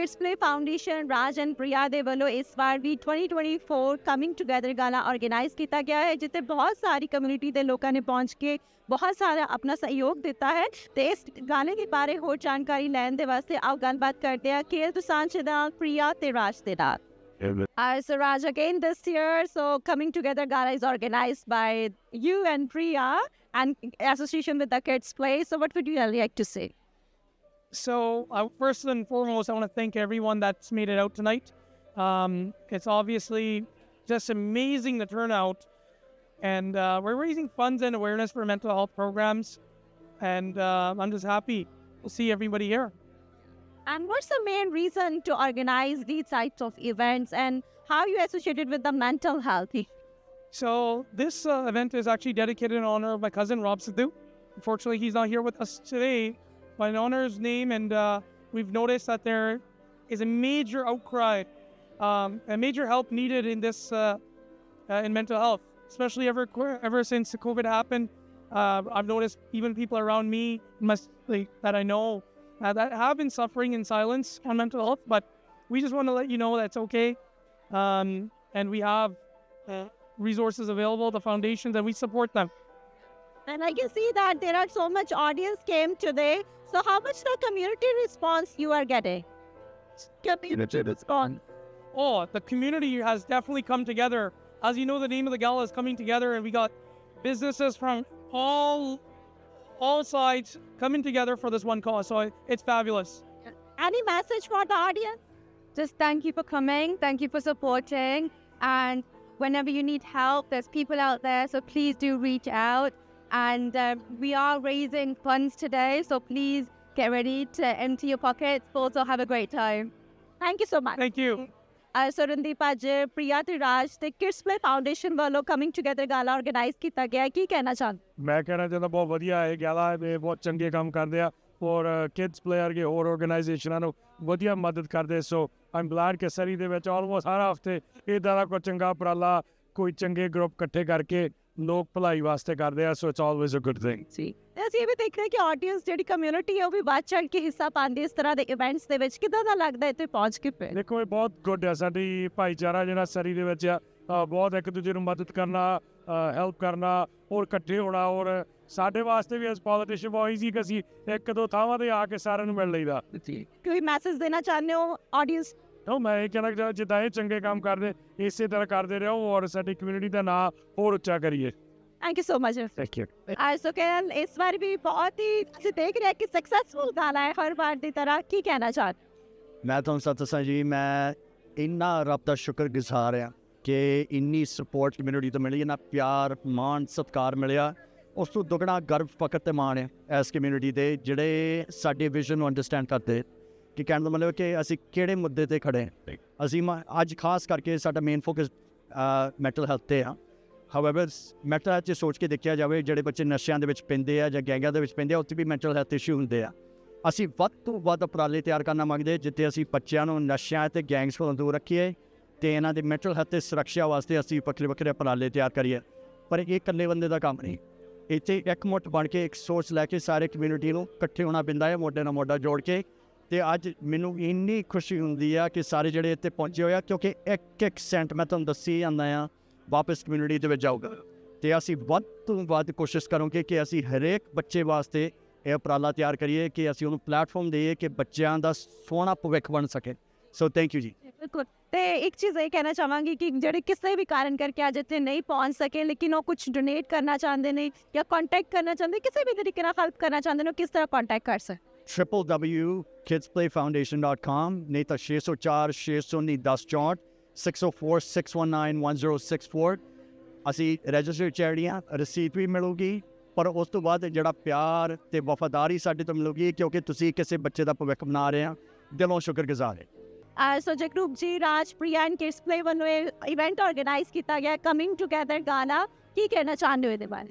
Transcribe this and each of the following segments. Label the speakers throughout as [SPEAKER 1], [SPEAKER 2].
[SPEAKER 1] KidsPlay Foundation Raj and प्रिया दे वालों इस बार भी 2024 कमिंग टुगेदर गाला ऑर्गेनाइज किया गया है जिते बहुत सारी कम्युनिटी के लोगों ने पहुंच के बहुत सारा अपना सहयोग दिता है। तो इस गाने के बारे होर जानकारी लैन दे वास्ते आओ गलबात करते हैं के तुसांच दा प्रिया ते राज दे नाल। So Raj, again this year, so Coming Together Gala is organized by you and Priya and association with the KidsPlay. So what would you like to say?
[SPEAKER 2] So first and foremost, I want to thank everyone that's made it out tonight. It's obviously just amazing the turnout, and we're raising funds and awareness for mental health programs, and I'm just happy to see everybody here.
[SPEAKER 1] And what's the main reason to organize these types of events, and how you associated with the mental health?
[SPEAKER 2] So this event is actually dedicated in honor of my cousin Rob Sidhu. Unfortunately, he's not here with us today, but in honor of his name, and we've noticed that there is a major outcry, a major help needed in this in mental health, especially ever since COVID happened. I've noticed even people around me, that I know, that have been suffering in silence on mental health, but we just want to let you know that's okay. And we have resources available, the foundations, and we support them.
[SPEAKER 1] And I can see that there are so much audience came today. So how much the community response you are getting? Community response.
[SPEAKER 2] Oh, the community has definitely come together. As you know, the name of the gala is Coming Together, and we got businesses from all sides coming together for this one cause. So it's fabulous.
[SPEAKER 1] Any message for the audience?
[SPEAKER 3] Just thank you for coming. Thank you for supporting. And whenever you need help, there's people out there. So please do reach out. And we are raising funds today. So please get ready to empty your pockets. But also have a great time.
[SPEAKER 1] Thank you so much.
[SPEAKER 2] Thank you.
[SPEAKER 1] So Randeep, आज प्रिया ते राज ते KidsPlay Foundation वालों Coming Together Gala organize किया गया है, की कहना चाहते?
[SPEAKER 4] मैं कहना चाहता बहुत ਵਧੀਆ ਹੈ ਗਾਲਾ ਇਹ ਬਹੁਤ ਚੰਗੇ ਕੰਮ ਕਰਦੇ ਆ ਔਰ KidsPlay ਵਰਗੇ ਹੋਰ ਆਰਗੇਨਾਈਜੇਸ਼ਨਾਂ ਨੂੰ ਵਧੀਆ ਮਦਦ ਕਰਦੇ। ਸੋ ਆਮ ਗਲੈਡ ਕਿ ਸਰੀ ਦੇ ਵਿੱਚ ਆਲਮੋਸਟ ਹਰ ਹਫਤੇ ਇਦਾਂ ਦਾ ਕੋਈ ਚੰਗਾ ਉਪਰਾਲਾ ਕੋਈ ਚੰਗੇ ਗਰੁੱਪ ਇਕੱਠੇ ਕਰਕੇ ਲੋਕ ਭਲਾਈ ਵਾਸਤੇ ਕਰਦੇ ਆ। So it's always a good thing.
[SPEAKER 1] ਜੀ ਅਸੀਂ ਇਹ ਵੀ ਦੇਖ ਰਹੇ ਕਿ ਆਡੀਅנס ਜਿਹੜੀ ਕਮਿਊਨਿਟੀ ਹੈ ਉਹ ਵੀ ਵੱਧ ਚੜ੍ਹ ਕੇ ਹਿੱਸਾ ਪਾਉਂਦੀ ਇਸ ਤਰ੍ਹਾਂ ਦੇ ਇਵੈਂਟਸ ਦੇ ਵਿੱਚ। ਕਿੱਦਾਂ ਦਾ ਲੱਗਦਾ ਇੱਥੇ ਪਹੁੰਚ ਕੇ? ਫਿਰ
[SPEAKER 4] ਦੇਖੋ ਇਹ ਬਹੁਤ ਗੁੱਡ ਹੈ ਸਾਡੀ ਭਾਈਚਾਰਾ ਜਿਹੜਾ ਸਰੀ ਦੇ ਵਿੱਚ ਆ ਬਹੁਤ ਇੱਕ ਦੂਜੇ ਨੂੰ ਮਦਦ ਕਰਨਾ ਹੈਲਪ ਕਰਨਾ ਔਰ ਇਕੱਠੇ ਹੋਣਾ ਔਰ ਸਾਡੇ ਵਾਸਤੇ ਵੀ ਐਸ ਪੋਲੀਟੀਸ਼ੀਅਨ ਬਹੁਤ ਈਜ਼ੀ ਕਿ ਅਸੀਂ ਇੱਕ ਦੋ ਥਾਵਾਂ 'ਤੇ ਆ ਕੇ ਸਾਰਿਆਂ ਨੂੰ ਮਿਲ ਲਈਦਾ।
[SPEAKER 1] ਕੋਈ ਮੈਸੇਜ ਦੇਣਾ ਚਾਹੁੰਦੇ ਹੋ ਆਡੀਅנਸ?
[SPEAKER 4] ਮੈਂ ਇਹ ਕਹਿਣਾ ਚਾਹੁੰਦਾ ਜਿੱਦਾਂ ਇਹ ਚੰਗੇ ਕੰਮ ਕਰਦੇ ਇਸੇ ਤਰ੍ਹਾਂ ਕਰਦੇ ਰਹੋ ਔਰ ਸਾਡੀ ਕਮਿਊਨਿਟੀ ਦਾ ਨਾਂ ਹੋਰ ਉੱਚਾ ਕਰੀਏ।
[SPEAKER 1] Thank you so much.
[SPEAKER 4] Thank you.
[SPEAKER 1] So Karan, इस बार भी बहुत ही अच्छे देख रहे हैं कि सक्सेसफुल गाना है हर बार की तरह। की कहना चाहते?
[SPEAKER 5] मैं तो सच दसां जी, मैं इन्ना रब दा शुक्रगुजार हाँ कि इन्नी सपोर्ट कम्यूनिटी तो मिली, इन्ना प्यार मान सत्कार मिलिया। उस तो दुगना गर्व फकर ते मान है इस कम्यूनिटी दे जिहड़े साडे विजन नूं अंडरस्टैंड करते कि कहण दा मतलब कि असीं किहड़े मुद्दे ते खड़े हैं। असीं अज खास करके साडा मेन फोकस मैंटल हैल्थ ते आ। ਹਾਵੈਵਰ ਮੈਂਟਲ ਹੈਲਥ 'ਚ ਸੋਚ ਕੇ ਦੇਖਿਆ ਜਾਵੇ ਜਿਹੜੇ ਬੱਚੇ ਨਸ਼ਿਆਂ ਦੇ ਵਿੱਚ ਪੈਂਦੇ ਆ ਜਾਂ ਗੈਂਗਾਂ ਦੇ ਵਿੱਚ ਪੈਂਦੇ ਆ ਉੱਥੇ ਵੀ ਮੈਂਟਲ ਹੈਲਥ ਇਸ਼ੂ ਹੁੰਦੇ ਆ। ਅਸੀਂ ਵੱਧ ਤੋਂ ਵੱਧ ਉਪਰਾਲੇ ਤਿਆਰ ਕਰਨਾ ਮੰਗਦੇ ਜਿੱਥੇ ਅਸੀਂ ਬੱਚਿਆਂ ਨੂੰ ਨਸ਼ਿਆਂ ਅਤੇ ਗੈਂਗਸ ਤੋਂ ਦੂਰ ਰੱਖੀਏ ਅਤੇ ਇਹਨਾਂ ਦੀ ਮੈਂਟਲ ਹੈਲਥ ਅਤੇ ਸੁਰੱਖਿਆ ਵਾਸਤੇ ਅਸੀਂ ਵੱਖਰੇ ਵੱਖਰੇ ਉਪਰਾਲੇ ਤਿਆਰ ਕਰੀਏ। ਪਰ ਇਹ ਇਕੱਲੇ ਬੰਦੇ ਦਾ ਕੰਮ ਨਹੀਂ, ਇੱਥੇ ਇੱਕਮੁੱਠ ਬਣ ਕੇ ਇੱਕ ਸੋਚ ਲੈ ਕੇ ਸਾਰੇ ਕਮਿਊਨਿਟੀ ਨੂੰ ਇਕੱਠੇ ਹੋਣਾ ਪੈਂਦਾ ਹੈ ਮੋਢੇ ਨਾਲ ਮੋਢਾ ਜੋੜ ਕੇ। ਅਤੇ ਅੱਜ ਮੈਨੂੰ ਇੰਨੀ ਖੁਸ਼ੀ ਹੁੰਦੀ ਆ ਕਿ ਸਾਰੇ ਜਿਹੜੇ ਇੱਥੇ ਪਹੁੰਚੇ ਹੋਏ ਆ ਕਿਉਂਕਿ ਇੱਕ ਸੈਂਟ ਮੈਂ ਤੁਹਾਨੂੰ ਦੱਸੀ ਜਾਂਦਾ ਹਾਂ ਵਾਪਸ ਕਮਿਊਨਿਟੀ ਦੇ ਵਿੱਚ ਜਾਊਗਾ ਅਤੇ ਅਸੀਂ ਵੱਧ ਤੋਂ ਵੱਧ ਕੋਸ਼ਿਸ਼ ਕਰਾਂਗੇ ਕਿ ਅਸੀਂ ਹਰੇਕ ਬੱਚੇ ਵਾਸਤੇ ਇਹ ਉਪਰਾਲਾ ਤਿਆਰ ਕਰੀਏ ਕਿ ਅਸੀਂ ਉਹਨੂੰ ਪਲੈਟਫਾਰਮ ਦੇਈਏ ਕਿ ਬੱਚਿਆਂ ਦਾ ਸੋਹਣਾ ਭਵਿੱਖ ਬਣ ਸਕੇ। ਸੋ ਥੈਂਕ ਯੂ ਜੀ।
[SPEAKER 1] ਬਿਲਕੁਲ। ਤੇ ਇੱਕ ਚੀਜ਼ ਇਹ ਕਹਿਣਾ ਚਾਹਾਂਗੀ ਕਿ ਜਿਹੜੇ ਕਿਸੇ ਵੀ ਕਾਰਨ ਕਰਕੇ ਅੱਜ ਇੱਥੇ ਨਹੀਂ ਪਹੁੰਚ ਸਕੇ ਲੇਕਿਨ ਉਹ ਕੁਝ ਡੋਨੇਟ ਕਰਨਾ ਚਾਹੁੰਦੇ ਨੇ ਜਾਂ ਕੰਟੈਕਟ ਕਰਨਾ ਚਾਹੁੰਦੇ ਕਿਸੇ ਵੀ ਤਰੀਕੇ ਨਾਲ ਹੈਲਪ ਕਰਨਾ ਚਾਹੁੰਦੇ ਨੇ ਕਿਸ ਤਰ੍ਹਾਂ ਕੰਟੈਕਟ ਕਰ ਸਕਦੇ?
[SPEAKER 5] www.kidsplayfoundation.com ਨਹੀਂ ਤਾਂ 604 619 1064 604-619-1064 ਅਸੀਂ ਰਜਿਸਟਰਡ ਚੈਰਿਟੀ ਹਾਂ। ਰਸੀਦ ਵੀ ਮਿਲੂਗੀ ਪਰ ਉਸ ਤੋਂ ਬਾਅਦ ਜਿਹੜਾ ਪਿਆਰ ਅਤੇ ਵਫਾਦਾਰੀ ਸਾਡੇ ਤੋਂ ਮਿਲੂਗੀ ਕਿਉਂਕਿ ਤੁਸੀਂ ਕਿਸੇ ਬੱਚੇ ਦਾ ਭਵਿੱਖ ਬਣਾ ਰਹੇ ਆ। ਦਿਲੋਂ ਸ਼ੁਕਰਗੁਜ਼ਾਰ ਹੈ।
[SPEAKER 1] ਸੋ ਜਗਰੂਪ ਜੀ, ਰਾਜ, ਪ੍ਰਿਆ ਐਂਡ KidsPlay ਵੱਲੋਂ ਇਹ ਇਵੈਂਟ ਆਰਗੇਨਾਈਜ਼ ਕੀਤਾ ਗਿਆ ਕਮਿੰਗ ਟੂਗੈਦਰ ਗਾਲਾ, ਕੀ ਕਹਿਣਾ ਚਾਹੁੰਦੇ ਹੋ ਇਹਦੇ ਬਾਰੇ?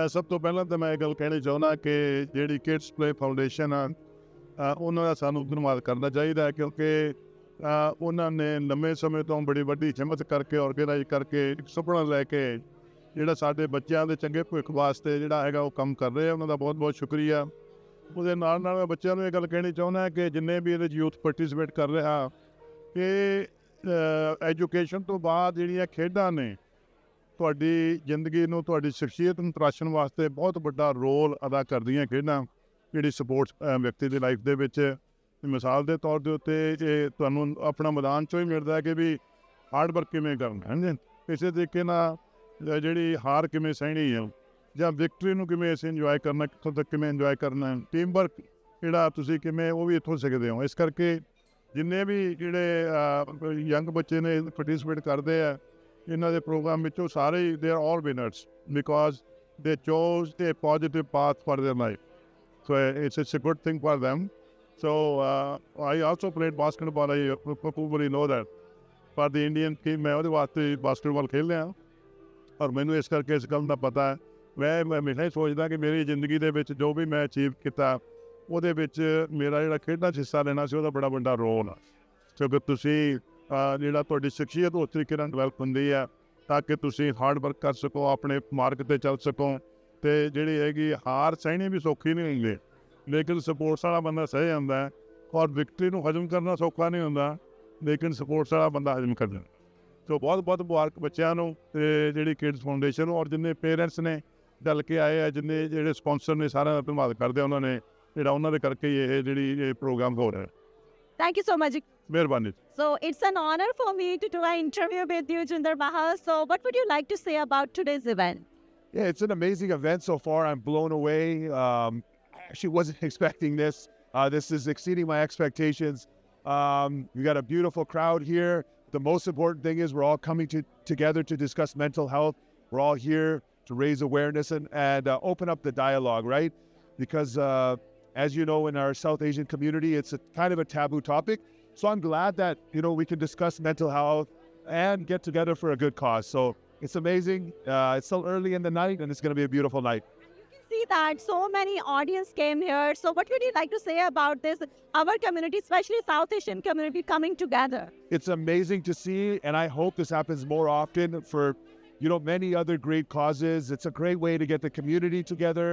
[SPEAKER 6] ਸਭ ਤੋਂ ਪਹਿਲਾਂ ਤਾਂ ਮੈਂ ਇਹ ਗੱਲ ਕਹਿਣੀ ਚਾਹੁੰਦਾ ਕਿ ਜਿਹੜੀ KidsPlay ਫਾਊਂਡੇਸ਼ਨ ਆ ਉਹਨਾਂ ਦਾ ਸਾਨੂੰ ਧੰਨਵਾਦ ਕਰਨਾ ਚਾਹੀਦਾ ਕਿਉਂਕਿ ਉਹਨਾਂ ਨੇ ਲੰਮੇ ਸਮੇਂ ਤੋਂ ਬੜੀ ਵੱਡੀ ਹਿੰਮਤ ਕਰਕੇ ਆਰਗੇਨਾਈਜ਼ ਕਰਕੇ ਇੱਕ ਸੁਪਨਾ ਲੈ ਕੇ ਜਿਹੜਾ ਸਾਡੇ ਬੱਚਿਆਂ ਦੇ ਚੰਗੇ ਭਵਿੱਖ ਵਾਸਤੇ ਜਿਹੜਾ ਹੈਗਾ ਉਹ ਕੰਮ ਕਰ ਰਹੇ ਆ। ਉਹਨਾਂ ਦਾ ਬਹੁਤ ਬਹੁਤ ਸ਼ੁਕਰੀਆ। ਉਹਦੇ ਨਾਲ ਨਾਲ ਮੈਂ ਬੱਚਿਆਂ ਨੂੰ ਇਹ ਗੱਲ ਕਹਿਣੀ ਚਾਹੁੰਦਾ ਕਿ ਜਿੰਨੇ ਵੀ ਇਹਦੇ ਯੂਥ ਪਾਰਟਿਸਿਪੇਟ ਕਰ ਰਿਹਾ ਕਿ ਐਜੂਕੇਸ਼ਨ ਤੋਂ ਬਾਅਦ ਜਿਹੜੀਆਂ ਖੇਡਾਂ ਨੇ ਤੁਹਾਡੀ ਜ਼ਿੰਦਗੀ ਨੂੰ, ਤੁਹਾਡੀ ਸ਼ਖਸੀਅਤ ਨੂੰ ਤਰਾਸ਼ਣ ਵਾਸਤੇ ਬਹੁਤ ਵੱਡਾ ਰੋਲ ਅਦਾ ਕਰਦੀਆਂ ਖੇਡਾਂ, ਜਿਹੜੀ ਸਪੋਰਟਸ ਵਿਅਕਤੀ ਦੀ ਲਾਈਫ ਦੇ ਵਿੱਚ। ਮਿਸਾਲ ਦੇ ਤੌਰ ਦੇ ਉੱਤੇ ਇਹ ਤੁਹਾਨੂੰ ਆਪਣਾ ਮੈਦਾਨ 'ਚੋਂ ਹੀ ਮਿਲਦਾ ਕਿ ਵੀ ਹਾਰਡ ਵਰਕ ਕਿਵੇਂ ਕਰਨਾ, ਹਾਂਜੀ। ਇਸੇ ਤਰੀਕੇ ਨਾਲ ਜਿਹੜੀ ਹਾਰ ਕਿਵੇਂ ਸਹਿਣੀ ਹੈ ਜਾਂ ਵਿਕਟਰੀ ਨੂੰ ਕਿਵੇਂ ਅਸੀਂ ਇੰਜੋਏ ਕਰਨਾ, ਕਿੱਥੋਂ ਤੱਕ ਕਿਵੇਂ ਇੰਜੋਏ ਕਰਨਾ, ਟੀਮ ਵਰਕ ਜਿਹੜਾ ਤੁਸੀਂ ਕਿਵੇਂ, ਉਹ ਵੀ ਇੱਥੋਂ ਸਿੱਖਦੇ ਹੋ। ਇਸ ਕਰਕੇ ਜਿੰਨੇ ਵੀ ਜਿਹੜੇ ਯੰਗ ਬੱਚੇ ਨੇ ਪਾਰਟਿਸਿਪੇਟ ਕਰਦੇ ਆ ਇਹਨਾਂ ਦੇ ਪ੍ਰੋਗਰਾਮ ਵਿੱਚੋਂ, ਸਾਰੇ ਹੀ they are all winners because ਦੇ ਚੋਜ਼ a positive path for their life. So it's a good thing for them. So I also played basketball. I probably know that. For the Indian team ਮੈਂ ਉਹਦੇ ਵਾਸਤੇ basketball ਖੇਡ ਲਿਆ ਔਰ ਮੈਨੂੰ ਇਸ ਕਰਕੇ ਇਸ ਗੱਲ ਦਾ ਪਤਾ ਹੈ। ਮੈਂ ਹਮੇਸ਼ਾ ਹੀ ਸੋਚਦਾ ਕਿ ਮੇਰੀ ਜ਼ਿੰਦਗੀ ਦੇ ਵਿੱਚ ਜੋ ਵੀ ਮੈਂ ਅਚੀਵ ਕੀਤਾ ਉਹਦੇ ਵਿੱਚ ਮੇਰਾ ਜਿਹੜਾ ਖੇਡਾਂ 'ਚ ਹਿੱਸਾ ਲੈਣਾ ਸੀ ਉਹਦਾ ਬੜਾ ਵੱਡਾ ਰੋਲ ਆ। ਕਿਉਂਕਿ ਤੁਸੀਂ ਜਿਹੜਾ ਤੁਹਾਡੀ ਸ਼ਖਸੀਅਤ ਉਸ ਤਰੀਕੇ ਨਾਲ ਡਿਵੈਲਪ ਹੁੰਦੀ ਹੈ ਤਾਂ ਕਿ ਤੁਸੀਂ ਹਾਰਡ ਵਰਕ ਕਰ ਸਕੋ, ਆਪਣੇ ਮਾਰਗ 'ਤੇ ਚੱਲ ਸਕੋ। ਅਤੇ ਜਿਹੜੀ ਹੈਗੀ ਹਾਰ ਸਹਿਣੀ ਵੀ ਸੌਖੀ ਨਹੀਂ ਹੁੰਦੀ, ਲੇਕਿਨ ਸਪੋਰਟਸ ਵਾਲਾ ਬੰਦਾ ਸਹਿ ਜਾਂਦਾ ਹੈ। ਔਰ ਵਿਕਟਰੀ ਨੂੰ ਹਜ਼ਮ ਕਰਨਾ ਸੌਖਾ ਨਹੀਂ ਹੁੰਦਾ, ਲੇਕਿਨ ਸਪੋਰਟਸ ਵਾਲਾ ਬੰਦਾ ਹਜ਼ਮ ਕਰ ਜਾਂਦਾ। ਸੋ ਬਹੁਤ ਬਹੁਤ ਮੁਬਾਰਕ ਬੱਚਿਆਂ ਨੂੰ ਅਤੇ ਜਿਹੜੀ ਕਿਡਸ ਫਾਊਂਡੇਸ਼ਨ ਨੂੰ, ਔਰ ਜਿੰਨੇ ਪੇਰੈਂਟਸ ਨੇ ਡਲ ਕੇ ਆਏ ਆ, ਜਿੰਨੇ ਜਿਹੜੇ ਸਪੋਂਸਰ ਨੇ, ਸਾਰਿਆਂ ਦਾ ਧੰਨਵਾਦ ਕਰਦੇ ਆ। ਉਹਨਾਂ ਨੇ ਜਿਹੜਾ ਉਹਨਾਂ ਦੇ ਕਰਕੇ ਹੀ ਇਹ ਜਿਹੜੀ ਇਹ ਪ੍ਰੋਗਰਾਮ ਹੋ ਰਿਹਾ।
[SPEAKER 1] Thank you so much.
[SPEAKER 6] ਮਿਹਰਬਾਨੀ।
[SPEAKER 1] So it's an honor for me to do an interview with you, Jinder Bahal. So what would you like to say about today's event?
[SPEAKER 7] Yeah, it's an amazing event so far. I'm blown away. I actually wasn't expecting this. This is exceeding my expectations. We got a beautiful crowd here. The most important thing is we're all coming together to discuss mental health. We're all here to raise awareness and open up the dialogue, right? Because as you know, in our South Asian community, it's a kind of a taboo topic. So I'm glad that, we can discuss mental health and get together for a good cause. So it's amazing. It's still early in the night, and it's going to be a beautiful night.
[SPEAKER 1] See that so many audience came here. So what would you like to say about this, our community, especially South Asian community, coming together?
[SPEAKER 7] It's amazing to see, and I hope this happens more often for, many other great causes. It's a great way to get the community together,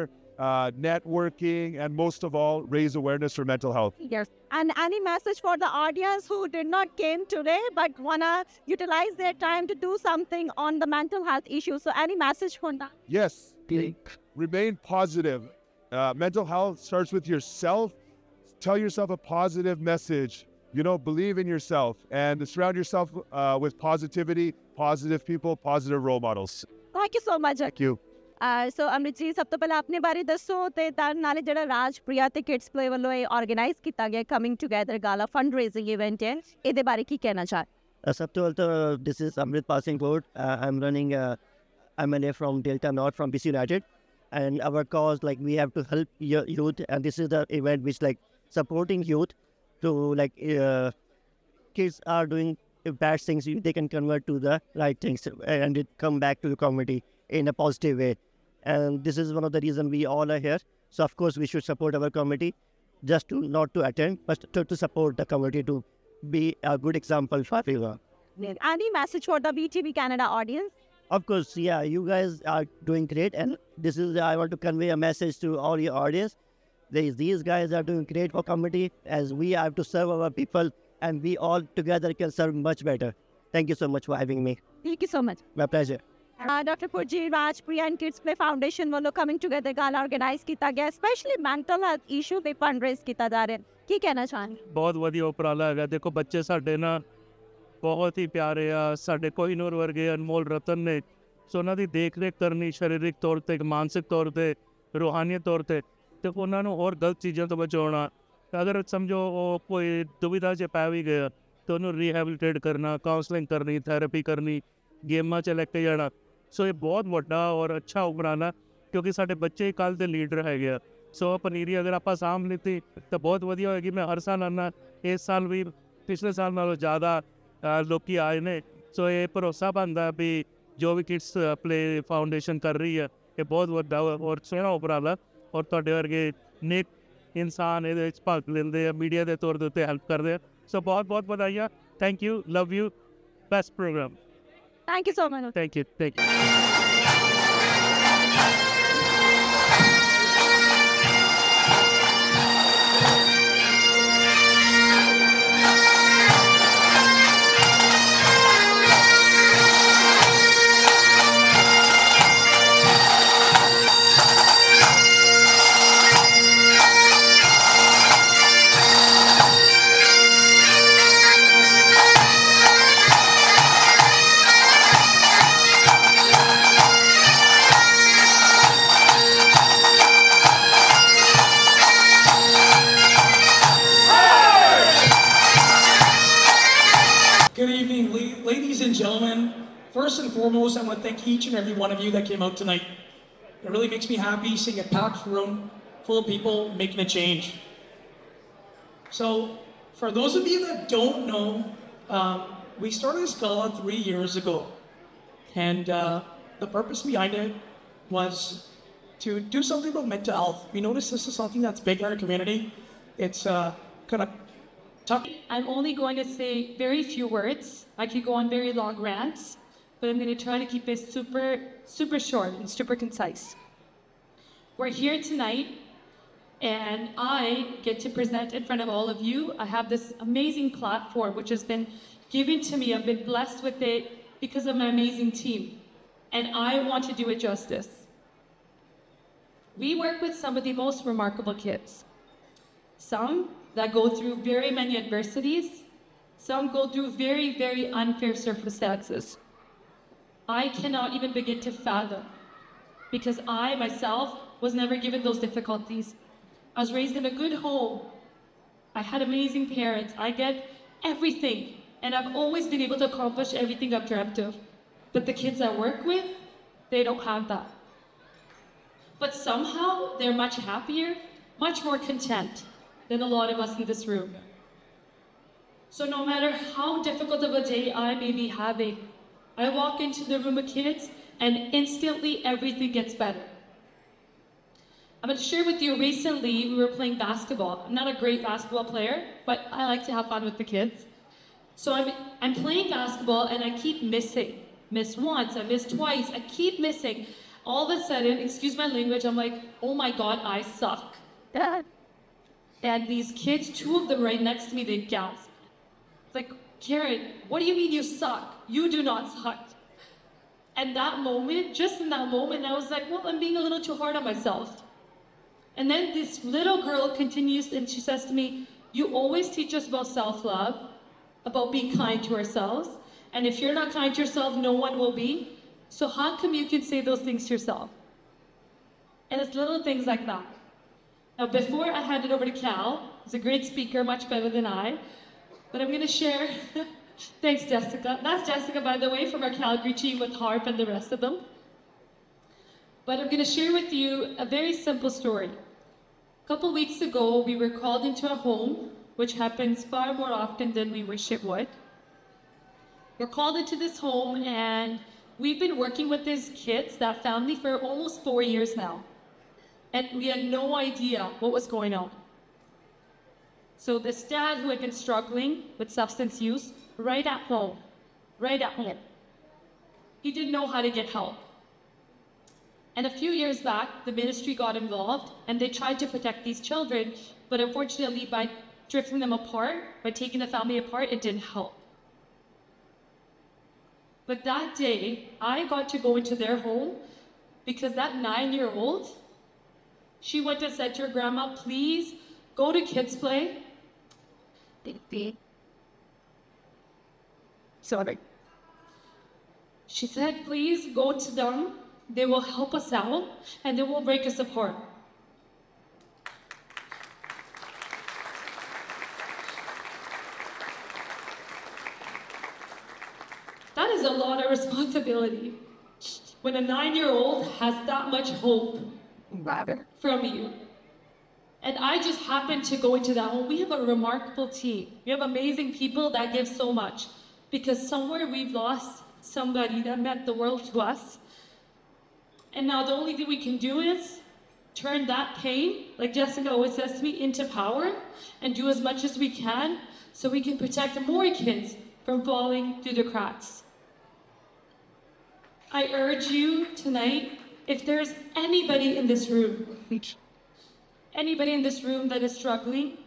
[SPEAKER 7] networking, and most of all, raise awareness for mental health.
[SPEAKER 1] Yes. And any message for the audience who did not came today but wanna utilize their time to do something on the mental health issue? So any message for that?
[SPEAKER 7] Yes. Remain positive. Mental health starts with yourself. Tell yourself a positive message. Believe in yourself and surround yourself with positivity, positive people, positive role models.
[SPEAKER 1] Thank you so much.
[SPEAKER 7] Thank you.
[SPEAKER 1] ਸੋ ਅਮਰਿਤ ਜੀ, ਸਭ ਤੋਂ ਪਹਿਲਾਂ ਆਪਣੇ ਬਾਰੇ ਦੱਸੋ ਤੇ ਤਾਂ ਨਾਲੇ ਜਿਹੜਾ ਰਾਜ ਪ੍ਰਿਆ ਤੇ ਕਿਡਸ ਪਲੇ ਵੱਲੋਂ ਇਹ ਆਰਗੇਨਾਈਜ਼ ਕੀਤਾ ਗਿਆ ਕਮਿੰਗ ਟੂਗੇਦਰ ਗਾਲਾ ਫੰਡ ਰੇਜ਼ਿੰਗ ਇਵੈਂਟ ਹੈ, ਇਹਦੇ ਬਾਰੇ ਕੀ ਕਹਿਣਾ ਚਾਹ?
[SPEAKER 5] ਸਭ ਤੋਂ ਪਹਿਲਾਂ this is Amrit Passingport. I'm running MLA from Delta North from BC United, and our cause, we have to help youth, and this is the event which supporting youth to kids are doing bad things, they can convert to the right things and it come back to the community in a positive way. And this is one of the reasons we all are here. So of course we should support our community, just not to attend, but to support the community, to be a good example for everyone.
[SPEAKER 1] Any message for the BTV Canada audience?
[SPEAKER 5] Of course, yeah, you guys are doing great, and this is, I want to convey a message to all your audience. These guys are doing great for community, as we have to serve our people, and we all together can serve much better. Thank you so much for having me.
[SPEAKER 1] Thank you so much.
[SPEAKER 5] My pleasure.
[SPEAKER 1] Dr. Purji, Raj Priya and KidsPlay Foundation ਵੱਲੋਂ coming together ਗਾਲਾ organise ਕੀਤਾ ਗਿਆ, specially mental health issue ਤੇ fund raise ਕੀਤਾ ਜਾ ਰਿਹਾ, ਕੀ ਕਹਿਣਾ ਚਾਹੁੰਦੇ?
[SPEAKER 2] ਬਹੁਤ ਵਧੀਆ ਉਪਰਾਲਾ ਹੈਗਾ। ਦੇਖੋ, ਬੱਚੇ ਸਾਡੇ ਨਾਲ ਬਹੁਤ ਹੀ ਪਿਆਰੇ ਆ, ਸਾਡੇ ਕੋਹੀਨੂਰ ਵਰਗੇ ਅਨਮੋਲ ਰਤਨ ਨੇ। ਸੋ ਉਹਨਾਂ ਦੀ ਦੇਖ ਰੇਖ ਕਰਨੀ ਸਰੀਰਕ ਤੌਰ 'ਤੇ, ਮਾਨਸਿਕ ਤੌਰ 'ਤੇ, ਰੂਹਾਨੀਅਤ ਤੌਰ 'ਤੇ, ਅਤੇ ਉਹਨਾਂ ਨੂੰ ਹੋਰ ਗਲਤ ਚੀਜ਼ਾਂ ਤੋਂ ਬਚਾਉਣਾ। ਅਗਰ ਸਮਝੋ ਉਹ ਕੋਈ ਦੁਵਿਧਾ 'ਚ ਪੈ ਵੀ ਗਿਆ ਤਾਂ ਉਹਨੂੰ ਰੀਹੈਬਿਲਿਟੇਟ ਕਰਨਾ, ਕਾਉਂਸਲਿੰਗ ਕਰਨੀ, ਥੈਰੇਪੀ ਕਰਨੀ, ਗੇਮਾਂ 'ਚ ਲੈ ਕੇ ਜਾਣਾ। ਸੋ ਇਹ ਬਹੁਤ ਵੱਡਾ ਔਰ ਅੱਛਾ ਉਪਰਾਲਾ, ਕਿਉਂਕਿ ਸਾਡੇ ਬੱਚੇ ਹੀ ਕੱਲ੍ਹ ਦੇ ਲੀਡਰ ਹੈਗੇ ਆ। ਸੋ ਪਨੀਰੀ ਅਗਰ ਆਪਾਂ ਸਾਂਭ ਲਿੱਤੀ ਤਾਂ ਬਹੁਤ ਵਧੀਆ ਹੋਏਗੀ। ਮੈਂ ਹਰ ਸਾਲ ਆਉਂਦਾ, ਇਸ ਸਾਲ ਵੀ ਪਿਛਲੇ ਸਾਲ ਨਾਲੋਂ ਜ਼ਿਆਦਾ ਲੋਕੀ ਆਏ ਨੇ। ਸੋ ਇਹ ਭਰੋਸਾ ਬਣਦਾ ਵੀ ਜੋ ਵੀ ਕਿਡਸ ਪਲੇ ਫਾਊਂਡੇਸ਼ਨ ਕਰ ਰਹੀ ਹੈ, ਇਹ ਬਹੁਤ ਵੱਡਾ ਔਰ ਸੋਹਣਾ ਉਪਰਾਲਾ, ਔਰ ਤੁਹਾਡੇ ਵਰਗੇ ਨੇਕ ਇਨਸਾਨ ਇਹਦੇ ਵਿੱਚ ਭਾਗ ਲੈਂਦੇ ਆ, ਮੀਡੀਆ ਦੇ ਤੌਰ ਦੇ ਉੱਤੇ ਹੈਲਪ ਕਰਦੇ ਆ। ਸੋ ਬਹੁਤ ਬਹੁਤ ਵਧਾਈਆਂ। Thank you, love you, best programme.
[SPEAKER 1] Thank you so much.
[SPEAKER 2] Thank you. Thank you.
[SPEAKER 8] ladies and gentlemen, first and foremost, I want to thank each and every one of you that came out tonight. It really makes me happy seeing a packed room full of people making a change. So, for those of you that don't know, we started this gala 3 years ago. And the purpose behind it was to do something about mental health. We noticed this is something that's big in our community. It's kind of tough.
[SPEAKER 9] I'm only going to say very few words. I could go on very long rants, but I'm going to try to keep it super short and super concise. We're here tonight, and I get to present in front of all of you. I have this amazing platform which has been given to me. I've been blessed with it because of my amazing team, and I want to do it justice. We work with some of the most remarkable kids. Some that go through very many adversities. Some go through very, very unfair circumstances. I cannot even begin to fathom, because I myself was never given those difficulties. I was raised in a good home. I had amazing parents. I get everything, and I've always been able to accomplish everything I've dreamt of. But the kids I work with, they don't have that. But somehow they're much happier, much more content than a lot of us in this room. So no matter how difficult of a day I may be having, I walk into the room of kids and instantly everything gets better. I'm going to share with you, recently we were playing basketball. I'm not a great basketball player, but I like to have fun with the kids. So I'm playing basketball and I keep missing. Miss once, I miss twice, I keep missing. All of a sudden, excuse my language, I'm like, oh my God, I suck. And these kids, two of them right next to me, they gasp. It's like, Karen, what do you mean you suck? You do not suck. And that moment, just in that moment, I was like, well, I'm being a little too hard on myself. And then this little girl continues and she says to me, you always teach us about self-love, about being kind to ourselves. And if you're not kind to yourself, no one will be. So how come you can say those things to yourself? And it's little things like that. Now, before I hand it over to Cal, he's a great speaker, much better than I, but I'm going to share, thanks Jessica. That's Jessica, by the way, from our Calgary team with Harp and the rest of them. But I'm going to share with you a very simple story. A couple weeks ago, we were called into a home, which happens far more often than we wish it would. We're called into this home, and we've been working with these kids, that family, for almost 4 years now. And we had no idea what was going on. So this dad who had been struggling with substance use, right at home, he didn't know how to get help. And a few years back, the ministry got involved and they tried to protect these children, but unfortunately by drifting them apart, by taking the family apart, it didn't help. But that day, I got to go into their home because that 9-year-old, she went and said to her grandma, please go to KidsPlay. Sorry. She said, please go to them. They will help us out and they will break us apart. That is a lot of responsibility when a 9-year-old has that much hope from you. And I just happened to go into that home. We have a remarkable team. We have amazing people that give so much because somewhere we've lost somebody that meant the world to us. And now the only thing we can do is turn that pain, like Jessica always says to me, into power and do as much as we can so we can protect more kids from falling through the cracks. I urge you tonight, if there's anybody in this room that is struggling,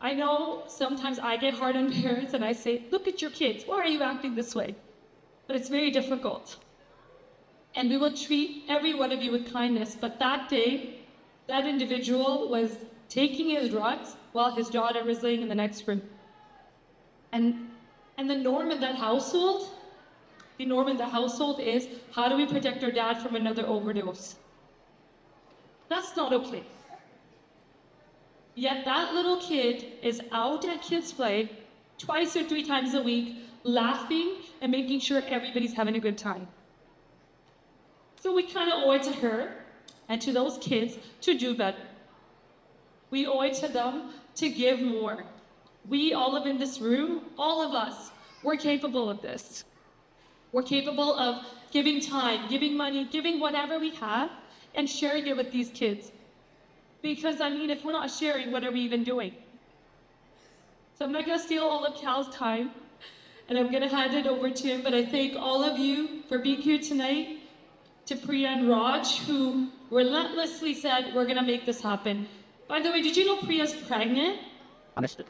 [SPEAKER 9] I know sometimes I get hard on parents and I say, look at your kids, why are you acting this way? But it's very difficult. And we will treat every one of you with kindness, but that day, that individual was taking his drugs while his daughter was laying in the next room. And the norm in that household, is, how do we protect our dad from another overdose? That's not okay. Yet that little kid is out at KidsPlay 2 or 3 times a week, laughing, and making sure everybody's having a good time. So we kind of owe it to her and to those kids to do better. We owe it to them to give more. We all live in this room, all of us, we're capable of this. We're capable of giving time, giving money, giving whatever we have, and sharing it with these kids. Because, I mean, if we're not sharing, what are we even doing? So I'm not gonna steal all of Cal's time, and I'm gonna hand it over to him, but I thank all of you for being here tonight, to Priya and Raj, who relentlessly said, we're gonna make this happen. By the way, did you know Priya's pregnant?
[SPEAKER 5] Understood.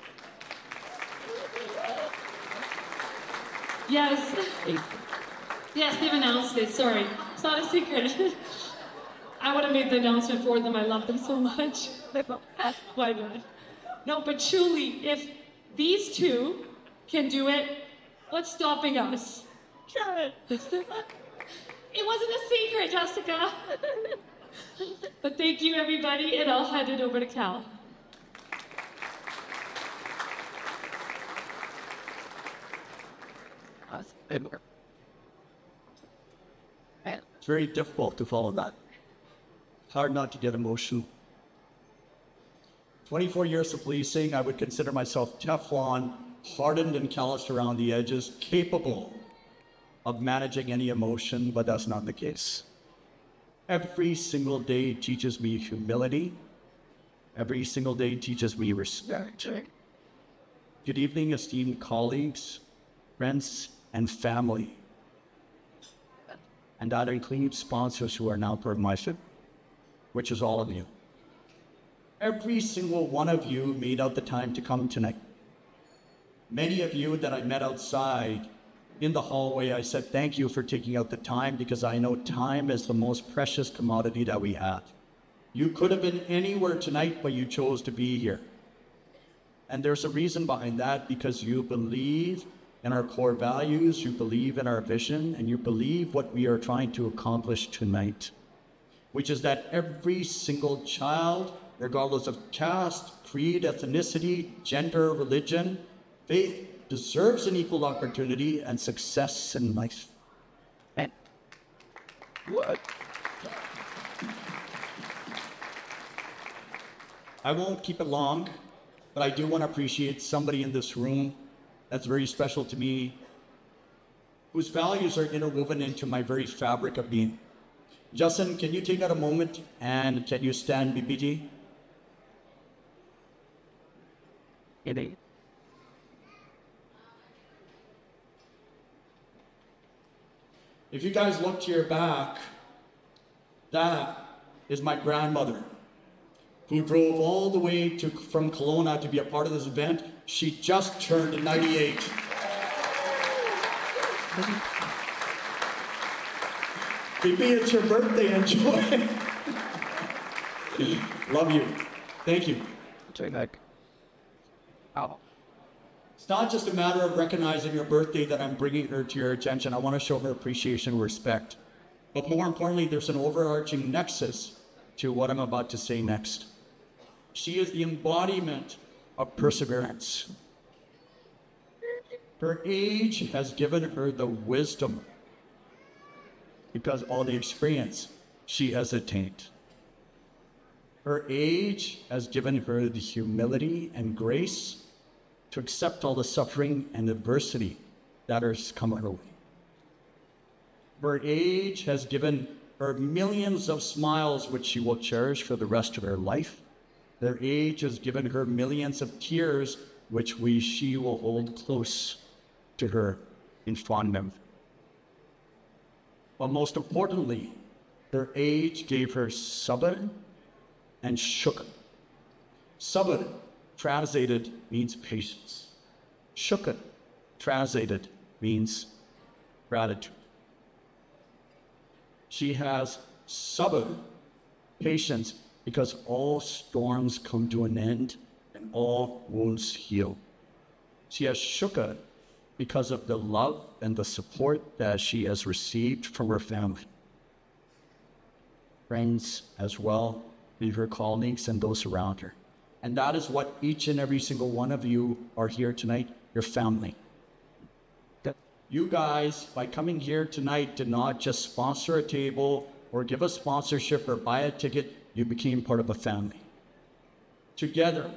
[SPEAKER 9] Yes. Yes, they've announced it, sorry. It's not a secret. I would have made the announcement for them, I love them so much. Why not? No, but truly, if these two can do it, what's stopping us? It wasn't a secret, Jessica. But thank you, everybody, and I'll hand it over to Cal.
[SPEAKER 5] It's very difficult to follow that. Hard not to get emotional. 24 years of policing, I would consider myself Teflon, hardened and calloused around the edges, capable of managing any emotion, but that's not the case. Every single day teaches me humility. Every single day teaches me respect. Good evening, esteemed colleagues, friends, and family. And that includes sponsors who are now part of my ship, which is all of you. Every single one of you made out the time to come tonight. Many of you that I met outside in the hallway, I said, thank you for taking out the time, because I know time is the most precious commodity that we have. You could have been anywhere tonight, but you chose to be here. And there's a reason behind that, because you believe in our core values, you believe in our vision, and you believe what we are trying to accomplish tonight, which is that every single child, regardless of caste, creed, ethnicity, gender, religion, faith, deserves an equal opportunity and success in life. And what? I won't keep it long, but I do want to appreciate somebody in this room that's very special to me, whose values are interwoven into my very fabric of being. Justin, can you take out a moment and can you stand, BPG? If you guys look to your back, that is my grandmother, who drove all the way from Kelowna to be a part of this event. She just turned 98. Maybe it's your birthday, enjoy. Love you. Thank you. It's not just a matter of recognizing your birthday that I'm bringing her to your attention. I want to show her appreciation and respect. But more importantly, there's an overarching nexus to what I'm about to say next. She is the embodiment of perseverance. Her age has given her the wisdom, because all the experience she has attained. Her age has given her the humility and grace to accept all the suffering and adversity that has come her way. Her age has given her millions of smiles which she will cherish for the rest of her life. Her age has given her millions of tears which she will hold close to her in fond memory. But most importantly, her age gave her sabr and shukr. Sabr, translated, means patience. Shukr, translated, means gratitude. She has sabr, patience, because all storms come to an end and all wounds heal. She has shukr because of the love and the support that she has received from her family, friends as well, and her colleagues and those around her. And that is what each and every single one of you are here tonight, your family. You guys, by coming here tonight, did not just sponsor a table or give a sponsorship or buy a ticket. You became part of a family. Together,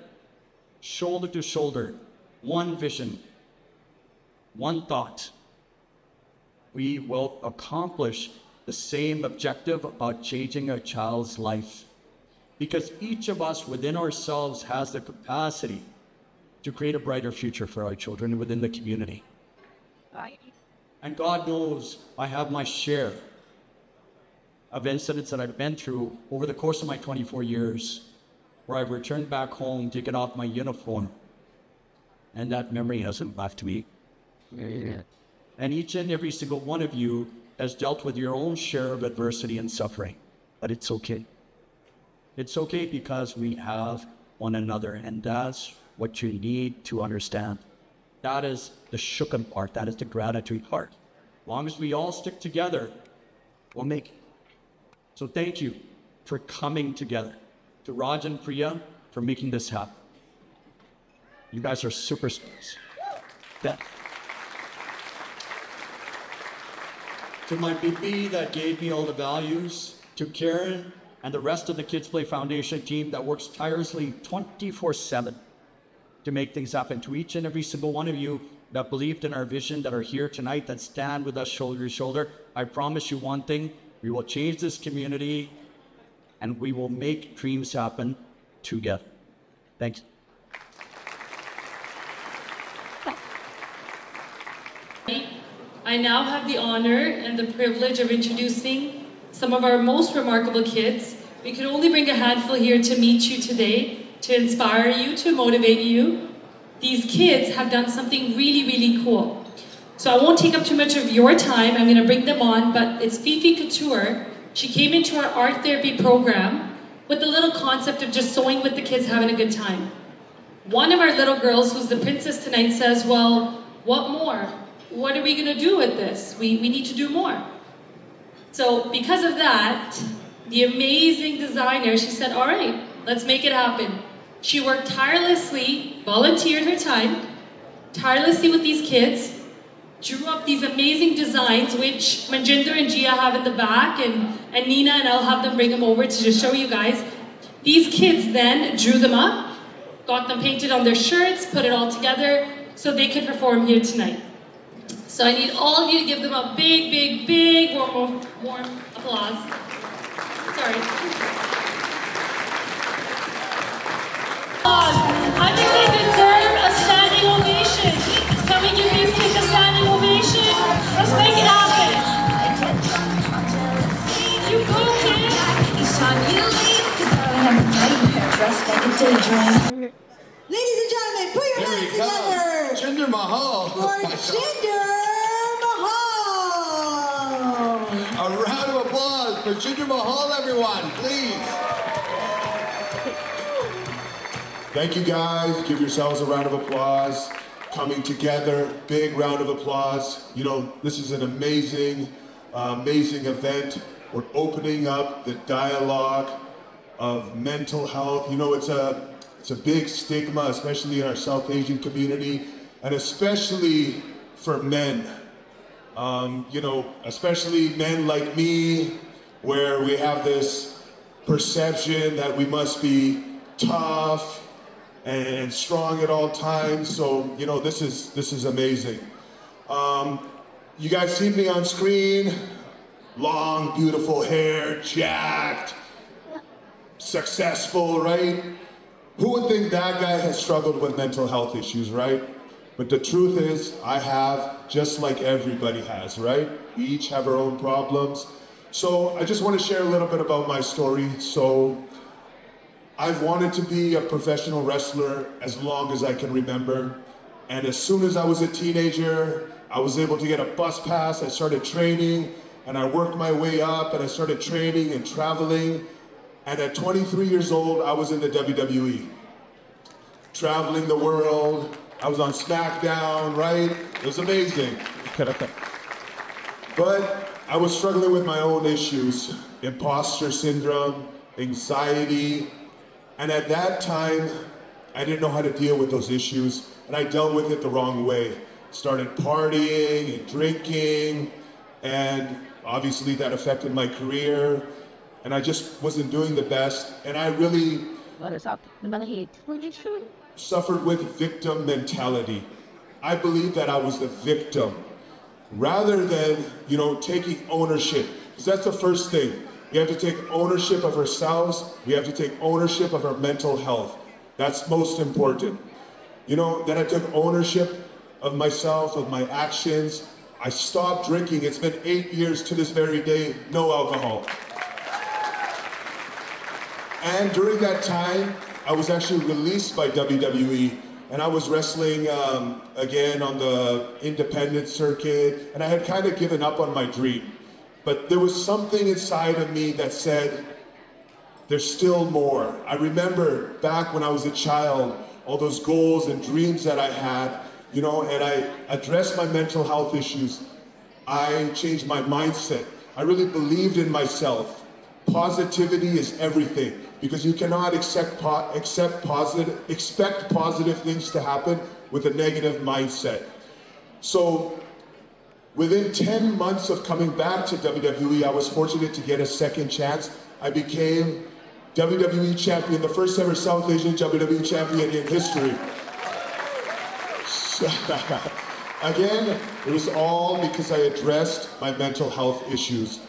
[SPEAKER 5] shoulder to shoulder, one vision, one thought. We will accomplish the same objective about changing a child's life. Because each of us within ourselves has the capacity to create a brighter future for our children within the community. And God knows I have my share of incidents that I've been through over the course of my 24 years, where I've returned back home, taken off my uniform, and that memory hasn't left me. And each and every single one of you has dealt with your own share of adversity and suffering, but it's okay. It's okay because we have one another, and that's what you need to understand. That is the shooken part, that is the gratitude part. As long as we all stick together, we'll make it. So thank you for coming together. To Raj and Priya for making this happen. You guys are superstars. Yeah. To my BP that gave me all the values, to Karen and the rest of the KidsPlay Foundation team that works tirelessly 24/7 to make things happen, to each and every single one of you that believed in our vision, that are here tonight, that stand with us shoulder to shoulder, I promise you one thing, we will change this community and we will make dreams happen together. Thank you.
[SPEAKER 9] I now have the honor and the privilege of introducing some of our most remarkable kids. We could only bring a handful here to meet you today, to inspire you, to motivate you. These kids have done something really, really cool. So I won't take up too much of your time. I'm going to bring them on, but it's Fifi Couture. She came into our art therapy program with the little concept of just sewing with the kids, having a good time. One of our little girls, who's the princess tonight, says, well, what more? What are we going to do with this? We need to do more. So because of that, the amazing designer, she said, all right, let's make it happen. She worked tirelessly, volunteered her time, tirelessly with these kids, drew up these amazing designs, which Manjinder and Gia have in the back, and Nina and I'll have them bring them over to just show you guys. These kids then drew them up, got them painted on their shirts, put it all together so they could perform here tonight. So I need all of you to give them a big, big, big warm applause. Sorry. I think they deserve a standing ovation. Can we give these kids a standing ovation? Let's make it happen. You go, kids.
[SPEAKER 10] Ladies and gentlemen, put your hands together.
[SPEAKER 11] Jinder Mahal.
[SPEAKER 10] For Jinder Mahal.
[SPEAKER 11] A round of applause for Jinder Mahal, everyone, please. Thank you guys. Give yourselves a round of applause. Coming together, big round of applause. You know, this is an amazing, amazing event. We're opening up the dialogue of mental health. You know, it's a big stigma, especially in our South Asian community, and especially for men. You know, especially men like me, where we have this perception that we must be tough and strong at all times. So, you know, this is amazing. You guys see me on screen, long, beautiful hair, jacked, successful, right? Who would think that guy has struggled with mental health issues, right? But the truth is, I have, just like everybody has, right? We each have our own problems. So I just want to share a little bit about my story. So I've wanted to be a professional wrestler as long as I can remember. And as soon as I was a teenager, I was able to get a bus pass. I started training, and I worked my way up, and I started training and traveling. And at 23 years old, I was in the WWE. Traveling the world, I was on SmackDown, right? It was amazing. But I was struggling with my own issues, imposter syndrome, anxiety. And at that time, I didn't know how to deal with those issues, and I dealt with it the wrong way. started partying and drinking, and obviously that affected my career, and I just wasn't doing the best, and I really suffered with victim mentality. I believe that I was the victim rather than, taking ownership. Because that's the first thing. We have to take ownership of ourselves. We have to take ownership of our mental health. That's most important. Then I took ownership of myself, of my actions. I stopped drinking. It's been 8 years to this very day, no alcohol. And during that time, I was actually released by WWE, and I was wrestling again on the independent circuit, and I had kind of given up on my dream. But there was something inside of me that said, there's still more. I remember back when I was a child, all those goals and dreams that I had, and I addressed my mental health issues. I changed my mindset. I really believed in myself. Positivity is everything, because you cannot expect positive things to happen with a negative mindset. So within 10 months of coming back to WWE, I was fortunate to get a second chance. I became WWE champion, the first ever South Asian WWE champion in history. Again, it was all because I addressed my mental health issues.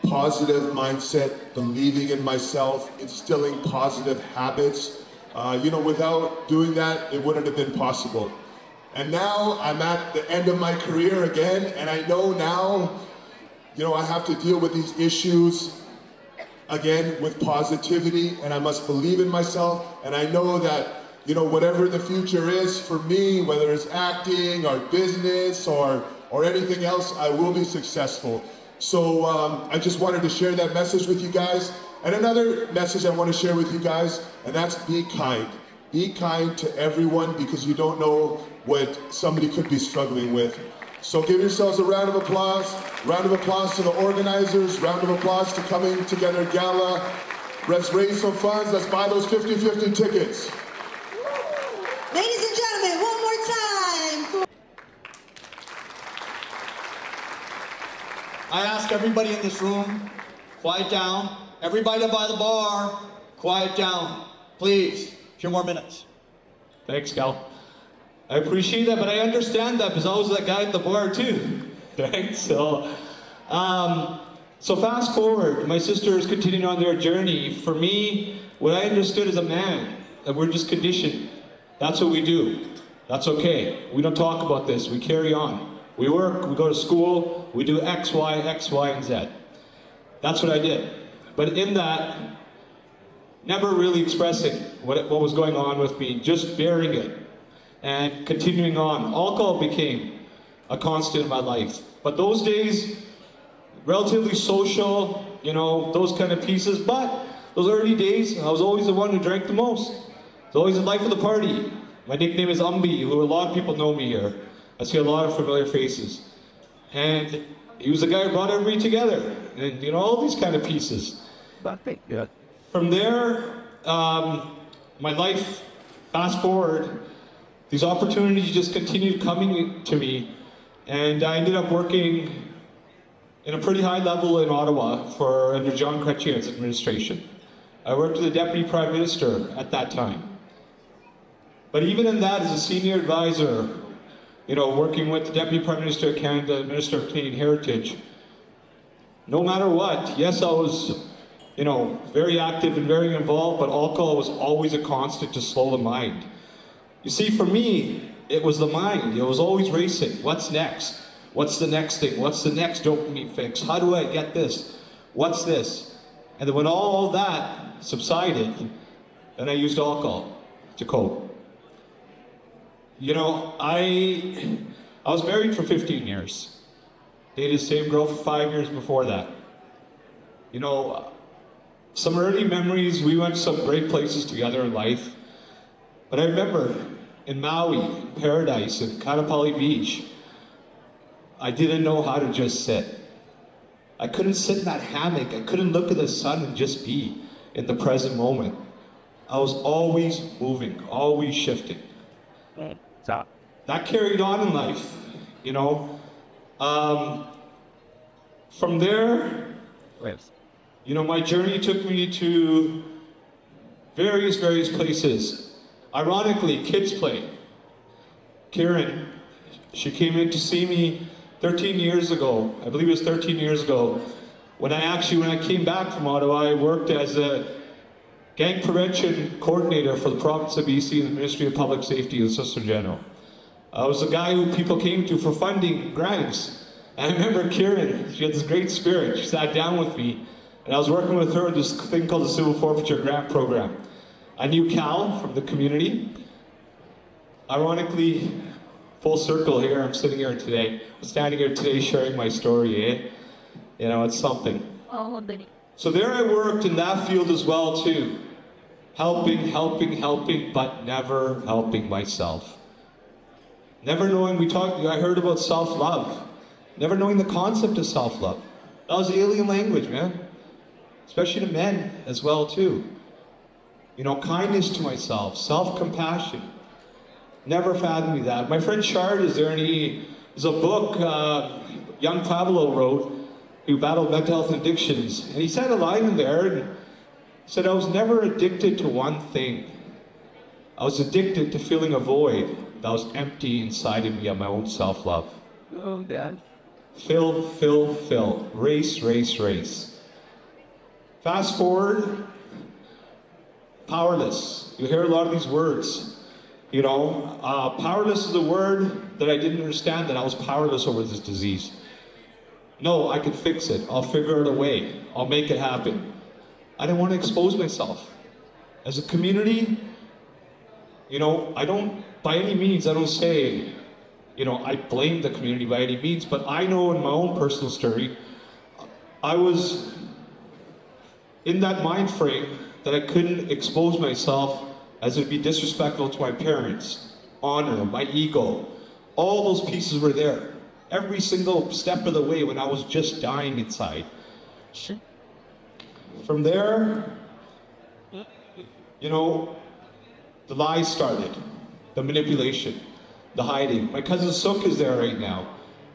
[SPEAKER 11] Positive mindset, believing in myself, instilling positive habits. Without doing that, it wouldn't have been possible. And now I'm at the end of my career again, and I know now, I have to deal with these issues again with positivity, and I must believe in myself, and I know that, whatever the future is for me, whether it's acting or business or anything else, I will be successful. So I just wanted to share that message with you guys. And another message I want to share with you guys, and that's be kind. Be kind to everyone, because you don't know what somebody could be struggling with. So give yourselves a round of applause. Round of applause to the organizers. Round of applause to Coming Together Gala. Let's raise some funds. Let's buy those 50-50 tickets.
[SPEAKER 10] Ladies and gentlemen, one more time.
[SPEAKER 12] I ask everybody in this room, quiet down. Everybody by the bar, quiet down. Please, a few more minutes.
[SPEAKER 13] Thanks, Cal. I appreciate that, but I understand that because I was that guy at the bar too. Thanks. So fast forward, my sisters continuing on their journey. For me, what I understood as a man, that we're just conditioned. That's what we do. That's okay. We don't talk about this. We carry on. We work, we go to school, we do X, Y, and Z. That's what I did. But in that, never really expressing what was going on with me, just bearing it and continuing on. Alcohol became a constant in my life. But those days, relatively social, those kind of pieces. But those early days, I was always the one who drank the most. I was always the life of the party. My nickname is Umbi, who a lot of people know me here. I see a lot of familiar faces. And he was the guy who brought everybody together. And, all these kind of pieces.
[SPEAKER 5] Yeah.
[SPEAKER 13] From there, my life, fast forward, these opportunities just continued coming to me. And I ended up working in a pretty high level in Ottawa under John Chrétien's administration. I worked with the Deputy Prime Minister at that time. But even in that, as a senior advisor, working with the Deputy Prime Minister of Canada, the Minister of Canadian Heritage, no matter what, yes, I was, very active and very involved, but alcohol was always a constant to slow the mind. You see, for me, it was the mind. It was always racing. What's next? What's the next thing? What's the next dopamine fix? How do I get this? What's this? And then when all that subsided, then I used alcohol to cope. I was married for 15 years. Dated the same girl for 5 years before that. Some early memories, we went to some great places together in life. But I remember in Maui, Paradise, and Kaanapali Beach, I didn't know how to just sit. I couldn't sit in that hammock. I couldn't look at the sun and just be in the present moment. I was always moving, always shifting. that carried on in life, you know. From there, you know, my journey took me to various places. Ironically, KidsPlay. Karen, she came in to see me 13 years ago. I believe it was 13 years ago. When I came back from Ottawa, I worked as a gang prevention coordinator for the province of BC in the Ministry of Public Safety and Solicitor General. I was the guy who people came to for funding grants. And I remember Karen, she had this great spirit. She sat down with me, and I was working with her on this thing called the Civil Forfeiture Grant Program. I knew Cal from the community. Ironically, full circle here, I'm sitting here today. I'm standing here today sharing my story, eh? You know, it's something. So there I worked in that field as well too. Helping, but never helping myself. Never knowing, I heard about self-love. Never knowing the concept of self-love. That was alien language, man. Especially to men as well too. You know, kindness to myself, self-compassion. Never fathomed that. My friend Shard is there, and there's a book young Pablo wrote, who battled mental health addictions. And he said a line in there, and said, I was never addicted to one thing. I was addicted to feeling a void that was empty inside of me of my own self-love.
[SPEAKER 2] Oh, Dad.
[SPEAKER 13] Fill. Race. Fast forward, powerless. You hear a lot of these words. You know, powerless is a word that I didn't understand, that I was powerless over this disease. No, I can fix it. I'll figure it a way. I'll make it happen. I didn't want to expose myself. As a community, you know, by any means, I don't say, you know, I blame the community by any means, but I know in my own personal story, I was in that mind frame that I couldn't expose myself as it would be disrespectful to my parents, honor, my ego. All those pieces were there. Every single step of the way when I was just dying inside. From there, you know, the lies started, the manipulation, the hiding. My cousin Sook is there right now.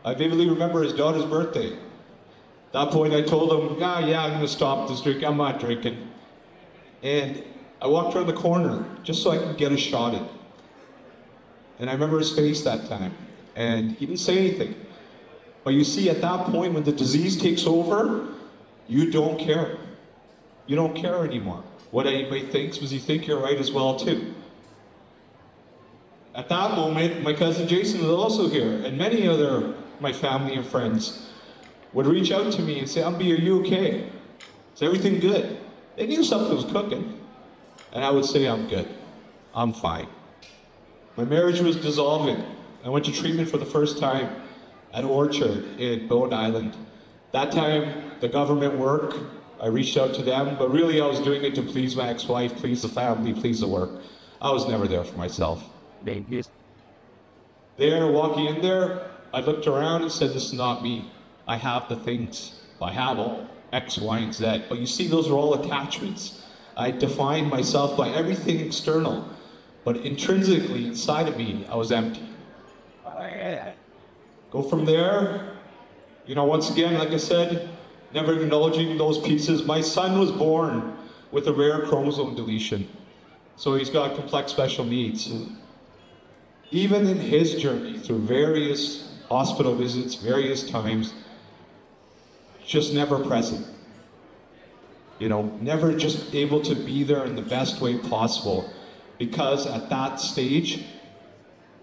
[SPEAKER 13] I vividly remember his daughter's birthday. At that point I told him, yeah, I'm gonna stop this drink, I'm not drinking. And I walked around the corner just so I could get a shot in. And I remember his face that time. And he didn't say anything. But you see, at that point, when the disease takes over, you don't care. You don't care anymore what anybody thinks, because you think you're right as well, too. At that moment, my cousin Jason was also here, and many other my family and friends would reach out to me and say, Ambi, are you okay? Is everything good? They knew something was cooking. And I would say, I'm good. I'm fine. My marriage was dissolving. I went to treatment for the first time at Orchard in Bowen Island. That time, the government work, I reached out to them, but really I was doing it to please my ex-wife, please the family, please the work. I was never there for myself. There, walking in there, I looked around and said, this is not me. I have the things. I have all X, Y, and Z. But you see, those are all attachments. I defined myself by everything external. But intrinsically, inside of me, I was empty. Go from there, you know, once again, like I said, never acknowledging those pieces. My son was born with a rare chromosome deletion. So he's got complex special needs. Even in his journey through various hospital visits, various times, just never present. You know, never just able to be there in the best way possible. Because at that stage,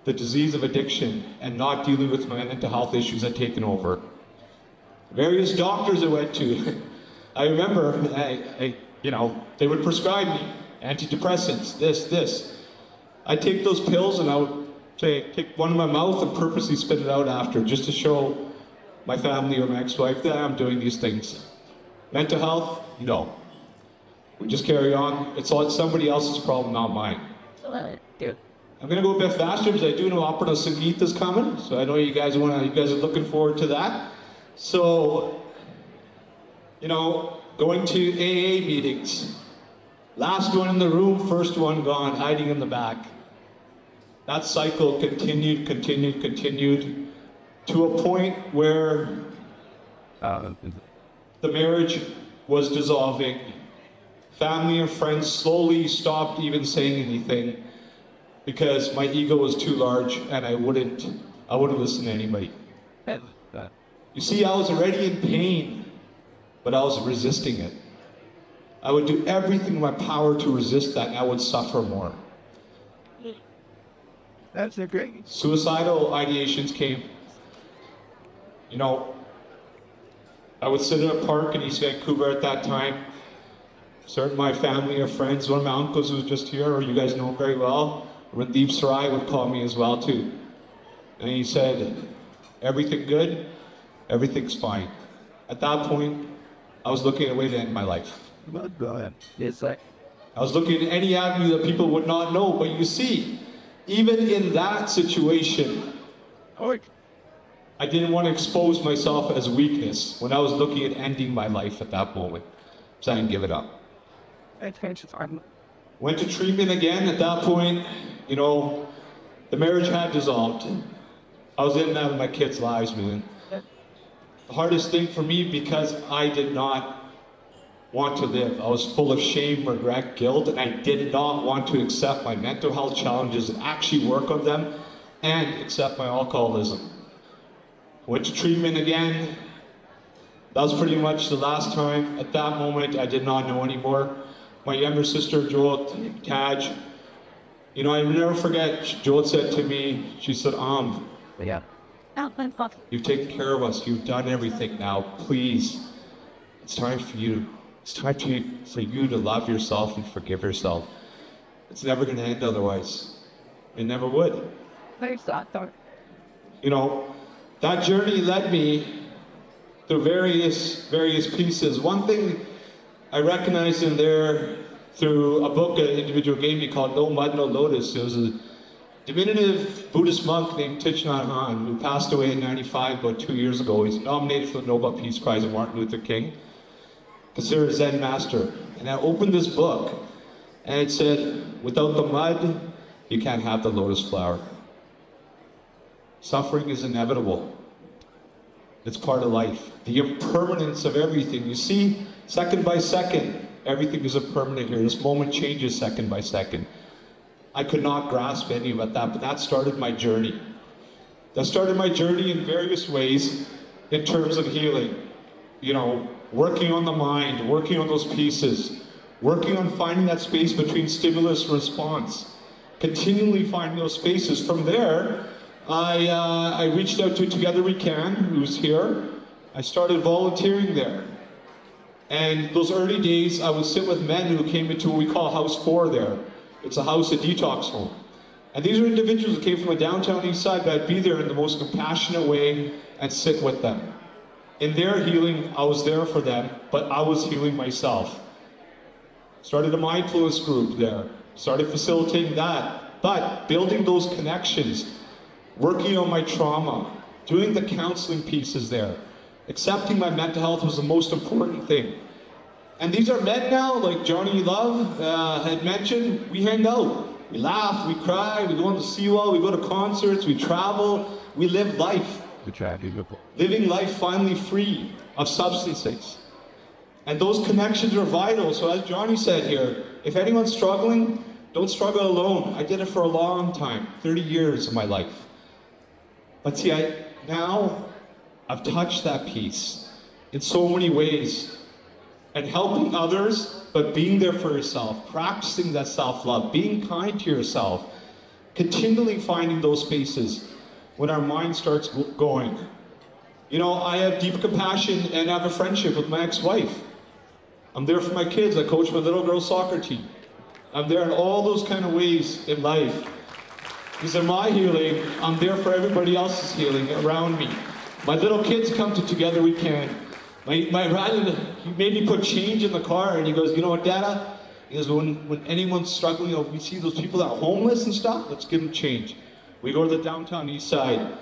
[SPEAKER 13] the disease of addiction and not dealing with my mental health issues had taken over. Various doctors I went to, I remember, you know, they would prescribe me antidepressants, this. I'd take those pills and I would say, take one in my mouth and purposely spit it out after, just to show my family or my ex-wife that I'm doing these things. Mental health, no. We just carry on. It's somebody else's problem, not mine. I'm gonna go a bit faster because I do know Opera Sangeet is coming, so I know you guys are looking forward to that. So, you know, going to AA meetings. Last one in the room, first one gone, hiding in the back. That cycle continued to a point where the marriage was dissolving. Family and friends slowly stopped even saying anything because my ego was too large and I wouldn't listen to anybody. You see, I was already in pain, but I was resisting it. I would do everything in my power to resist that, and I would suffer more.
[SPEAKER 4] That's a great.
[SPEAKER 13] Suicidal ideations came. You know, I would sit in a park in East Vancouver at that time. Certain my family or friends, one of my uncles who was just here, or you guys know him very well, Randeep Sarai would call me as well too. And he said, everything good? Everything's fine. At that point, I was looking at a way to end my life.
[SPEAKER 4] Go ahead. It's like.
[SPEAKER 13] I was looking at any avenue that people would not know, but you see, even in that situation, I didn't want to expose myself as weakness when I was looking at ending my life at that moment. So I didn't give it up. Went to treatment again. At that point, you know, the marriage had dissolved. I was in and out of my kids' lives, man. The hardest thing for me, because I did not want to live. I was full of shame, regret, guilt, and I did not want to accept my mental health challenges and actually work on them and accept my alcoholism. Went to treatment again. That was pretty much the last time. At that moment, I did not know anymore. My younger sister, Jhajj, you know, I will never forget, Jhajj said to me, she said,
[SPEAKER 5] Yeah.
[SPEAKER 13] you've taken care of us, you've done everything now, please, it's time for you. It's time for you to love yourself and forgive yourself. It's never going to end otherwise. It never would. You know, that journey led me through various pieces. One thing I recognized in there through a book an individual gave me called No Mud, No Lotus. It was a diminutive Buddhist monk named Thich Nhat Hanh who passed away in 95, about 2 years ago. He's nominated for the Nobel Peace Prize of Martin Luther King. Considered a Zen master. And I opened this book and it said, without the mud, you can't have the lotus flower. Suffering is inevitable. It's part of life. The impermanence of everything. You see, second by second, everything is impermanent here. This moment changes second by second. I could not grasp any of that, but that started my journey. That started my journey in various ways in terms of healing. You know, working on the mind, working on those pieces, working on finding that space between stimulus and response, continually finding those spaces. From there, I reached out to Together We Can, who's here. I started volunteering there. And those early days, I would sit with men who came into what we call House 4 there. It's a house, a detox home. And these are individuals who came from the downtown east side, but I'd be there in the most compassionate way and sit with them. In their healing, I was there for them, but I was healing myself. Started a mindfulness group there. Started facilitating that. But building those connections, working on my trauma, doing the counseling pieces there, accepting my mental health was the most important thing. And these are men now, like Johnny Love had mentioned. We hang out, we laugh, we cry, we go on the seawall, we go to concerts, we travel, we live life. Living life finally free of substances. And those connections are vital. So as Johnny said here, if anyone's struggling, don't struggle alone. I did it for a long time, 30 years of my life. But see, now I've touched that piece in so many ways. And helping others, but being there for yourself, practicing that self-love, being kind to yourself, continually finding those spaces when our mind starts going. You know, I have deep compassion and I have a friendship with my ex-wife. I'm there for my kids. I coach my little girl's soccer team. I'm there in all those kind of ways in life. Because in my healing, I'm there for everybody else's healing around me. My little kids come to Together We Can. My Ryan, he made me put change in the car, and he goes, you know what, Dada? He goes, when anyone's struggling, you know, we see those people that are homeless and stuff, let's give them change. We go to the downtown east side.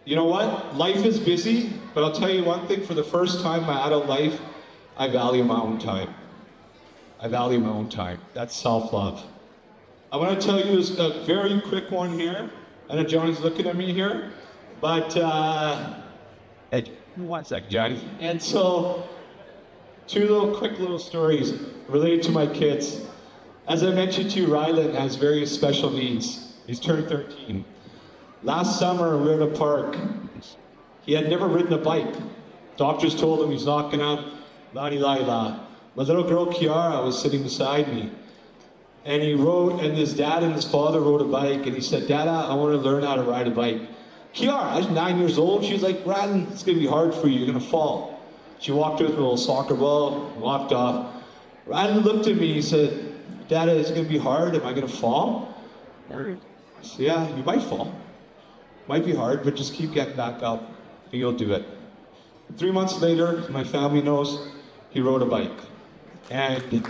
[SPEAKER 13] You know what? Life is busy, but I'll tell you one thing, for the first time in my adult life, I value my own time. I value my own time. That's self-love. I want to tell you a very quick one here. I know Johnny's looking at me here, but hey, 1 sec, Johnny. And so, two quick little stories related to my kids. As I mentioned to you, Rylan has very special needs. He's turned 13. Last summer, we were at a park. He had never ridden a bike. Doctors told him he's not gonna, la-di-la-la. My little girl, Kiara, was sitting beside me. And his dad and his father rode a bike, and he said, Dada, I want to learn how to ride a bike. Kiara, I was 9 years old. She was like, Rylan, it's gonna be hard for you, you're gonna fall. She walked with a little soccer ball, walked off. Rylan looked at me, he said, Dada, it's gonna be hard, am I gonna fall? I said, yeah, you might fall. Might be hard, but just keep getting back up, and you'll do it. 3 months later, my family knows, he rode a bike. And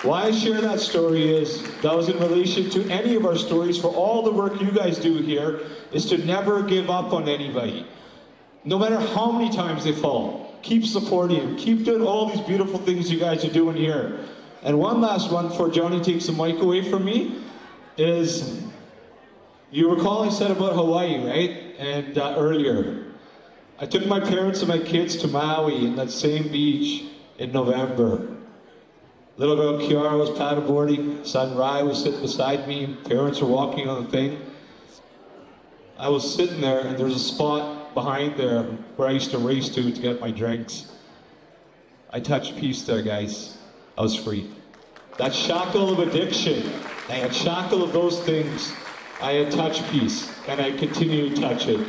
[SPEAKER 13] why I share that story is, that was in relation to any of our stories, for all the work you guys do here, is to never give up on anybody. No matter how many times they fall, keep supporting them, keep doing all these beautiful things you guys are doing here. And one last one before Johnny takes the mic away from me, is, you recall I said about Hawaii, right? And earlier, I took my parents and my kids to Maui in that same beach in November. Little girl Kiara was paddleboarding, son Rai was sitting beside me, parents were walking on the thing. I was sitting there, and there was a spot behind there where I used to race to get my drinks. I touched peace there, guys. I was free. That shackle of addiction, that shackle of those things, I had touched peace, and I continue to touch it.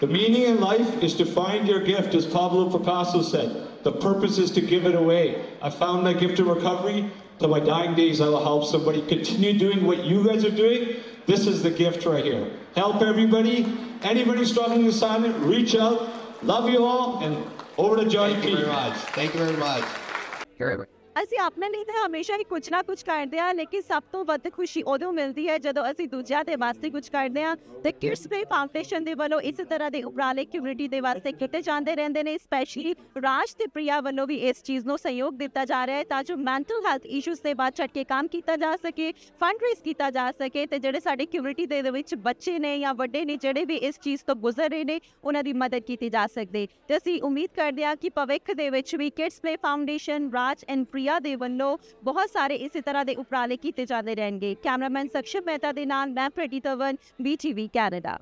[SPEAKER 13] The meaning in life is to find your gift, as Pablo Picasso said. The purpose is to give it away. I found my gift of recovery. Till my dying days, I will help somebody. Continue doing what you guys are doing. This is the gift right here. Help everybody. Anybody struggling with silent, reach out. Love you all, and over to Johnny P.
[SPEAKER 12] Thank you very much. Thank you very much.
[SPEAKER 1] ਅਸੀਂ ਆਪਣੇ ਲਈ ਤਾਂ ਹਮੇਸ਼ਾ ਹੀ ਕੁਝ ਨਾ ਕੁਝ ਕਰਦੇ ਆ, ਲੇਕਿਨ ਸਭ ਤੋਂ ਵੱਧ ਖੁਸ਼ੀ ਉਦੋਂ ਮਿਲਦੀ ਹੈ ਜਦੋਂ ਅਸੀਂ ਦੂਜਿਆਂ ਦੇ ਵਾਸਤੇ ਕੁਝ ਕਰਦੇ ਆ। ਤੇ ਕਿਡਸਪਲੇ ਫਾਊਂਡੇਸ਼ਨ ਦੇ ਵੱਲੋਂ ਇਸ ਤਰ੍ਹਾਂ ਦੇ ਉਪਰਾਲੇ ਕਮਿਊਨਿਟੀ ਦੇ ਵਾਸਤੇ ਕੀਤੇ ਜਾਂਦੇ ਰਹਿੰਦੇ ਨੇ। ਸਪੈਸ਼ਲੀ ਰਾਜ ਤੇ ਪ੍ਰਿਆ ਵੱਲੋਂ ਵੀ ਇਸ ਚੀਜ਼ ਨੂੰ ਸਹਿਯੋਗ ਦਿੱਤਾ ਜਾ ਰਿਹਾ ਹੈ ਤਾਂ ਜੋ ਮੈਂਟਲ ਹੈਲਥ ਇਸ਼ੂਜ਼ ਦੇ ਬਾਅਦ ਛੱਡ ਕੇ ਕੰਮ ਕੀਤਾ ਜਾ ਸਕੇ, ਫੰਡਰੇਜ਼ ਕੀਤਾ ਜਾ ਸਕੇ, ਤੇ ਜਿਹੜੇ ਸਾਡੇ ਕਮਿਊਨਿਟੀ ਦੇ ਵਿੱਚ ਬੱਚੇ ਨੇ ਜਾਂ ਵੱਡੇ ਨੇ ਜਿਹੜੇ ਵੀ ਇਸ ਚੀਜ਼ ਤੋਂ ਗੁਜ਼ਰ ਰਹੇ ਨੇ ਉਹਨਾਂ ਦੀ ਮਦਦ ਕੀਤੀ ਜਾ ਸਕਦੀ। ਤੇ ਅਸੀਂ ਉਮੀਦ ਕਰਦੇ ਹਾਂ ਕਿ ਭਵਿੱਖ ਦੇ ਵਿੱਚ ਵੀ ਕਿਡਸਪਲੇ ਫਾਊਂਡੇਸ਼ਨ, ਰਾਜ ਐਂਡ ਪ੍ਰਿਆ ਦੇ ਵੱਲੋਂ ਬਹੁਤ ਸਾਰੇ ਇਸੇ ਤਰ੍ਹਾਂ ਦੇ ਉਪਰਾਲੇ ਕੀਤੇ ਜਾਂਦੇ ਰਹਿਣਗੇ। ਕੈਮਰਾਮੈਨ ਸਕਸ਼ਮ ਮਹਿਤਾ ਦੇ ਨਾਲ ਮੈਂ ਪ੍ਰੀਤੀ ਤਵਨ, BTV ਕੈਨੇਡਾ।